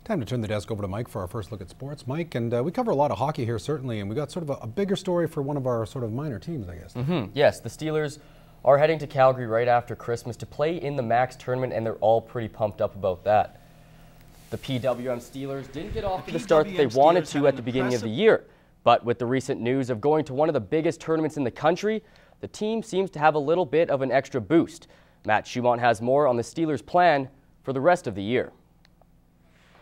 Time to turn the desk over to Mike for our first look at sports. Mike, and we cover a lot of hockey here, certainly, and we got sort of a bigger story for one of our sort of minor teams, I guess. Yes, the Steelers are heading to Calgary right after Christmas to play in the Max tournament, and they're all pretty pumped up about that. The PWM Steelers didn't get off to the start that they wanted to at the beginning of the year, but with the recent news of going to one of the biggest tournaments in the country, the team seems to have a little bit of an extra boost. Matt Schumont has more on the Steelers' plan for the rest of the year.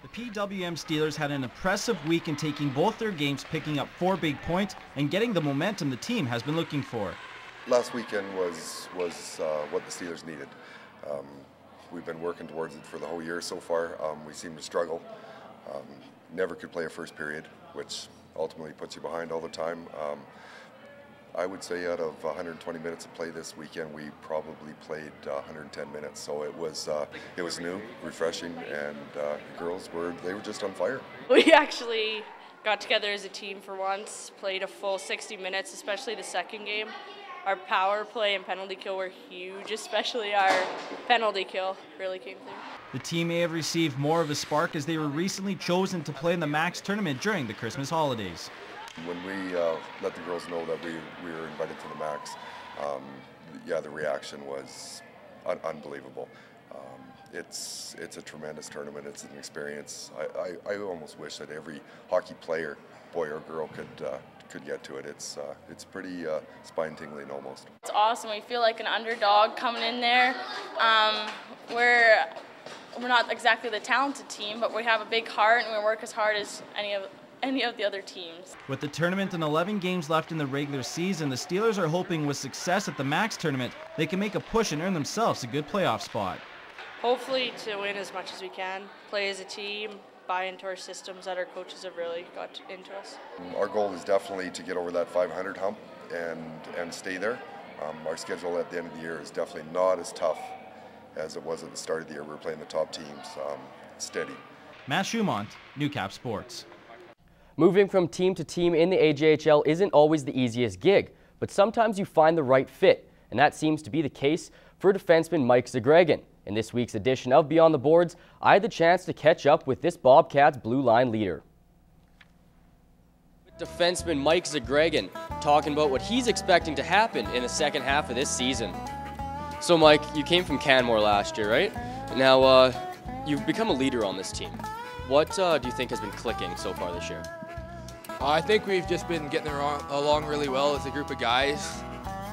The PWM Steelers had an impressive week in taking both their games, picking up 4 big points and getting the momentum the team has been looking for. Last weekend was what the Steelers needed. We've been working towards it for the whole year so far. We seem to struggle. Never could play a first period, which ultimately puts you behind all the time. I would say out of 120 minutes of play this weekend, we probably played 110 minutes. So it was new, refreshing, and the girls were just on fire. We actually got together as a team for once, played a full 60 minutes, especially the second game. Our power play and penalty kill were huge, especially our penalty kill really came through. The team may have received more of a spark as they were recently chosen to play in the Max tournament during the Christmas holidays. When we let the girls know that we were invited to the Max, yeah, the reaction was unbelievable. It's a tremendous tournament. It's an experience. I almost wish that every hockey player, boy or girl, could get to it. It's pretty spine-tingling almost. It's awesome. We feel like an underdog coming in there. We're not exactly the talented team, but we have a big heart and we work as hard as any of the other teams. With the tournament and 11 games left in the regular season, the Steelers are hoping with success at the Max tournament, they can make a push and earn themselves a good playoff spot. Hopefully to win as much as we can, play as a team, buy into our systems that our coaches have really got into us. Our goal is definitely to get over that 500 hump and stay there. Our schedule at the end of the year is definitely not as tough as it was at the start of the year. We're playing the top teams, steady. Matt Schumont, Newcap Sports. Moving from team to team in the AJHL isn't always the easiest gig, but sometimes you find the right fit, and that seems to be the case for defenseman Mike Zagregan. In this week's edition of Beyond the Boards, I had the chance to catch up with this Bobcats blue line leader. Defenseman Mike Zagregan talking about what he's expecting to happen in the second half of this season. So Mike, you came from Canmore last year, right? Now you've become a leader on this team. What do you think has been clicking so far this year? I think we've just been getting along really well as a group of guys.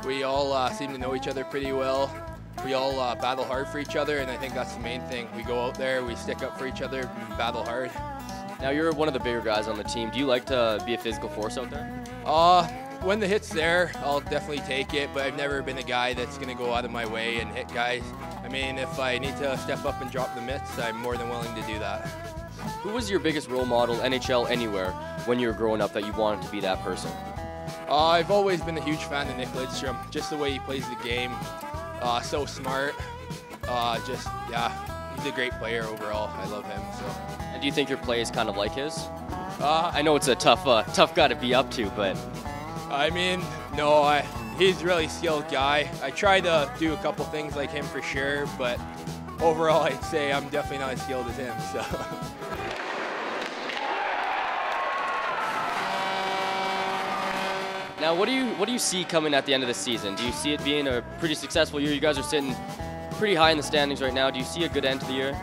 We all seem to know each other pretty well. We all battle hard for each other, and I think that's the main thing. We go out there, we stick up for each other, and battle hard. Now you're one of the bigger guys on the team. Do you like to be a physical force out there? When the hit's there, I'll definitely take it, but I've never been a guy that's going to go out of my way and hit guys. I mean, if I need to step up and drop the mitts, I'm more than willing to do that. Who was your biggest role model, NHL, anywhere, when you were growing up that you wanted to be that person? I've always been a huge fan of Nick Lidstrom, just the way he plays the game. So smart, yeah, he's a great player overall. I love him. So. And do you think your play is kind of like his? I know it's a tough guy to be up to, but... I mean, no, he's a really skilled guy. I try to do a couple things like him for sure, but overall I'd say I'm definitely not as skilled as him, so. Now, what do you see coming at the end of the season? Do you see it being a pretty successful year? You guys are sitting pretty high in the standings right now. Do you see a good end to the year?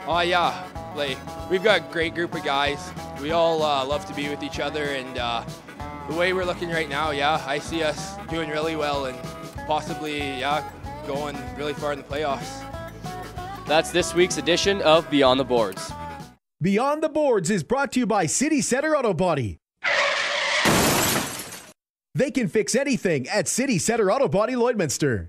Yeah, like we've got a great group of guys. We all love to be with each other, and the way we're looking right now, yeah, I see us doing really well and possibly, yeah, going really far in the playoffs. That's this week's edition of Beyond the Boards. Beyond the Boards is brought to you by City Center Auto Body. They can fix anything at City Center Auto Body Lloydminster.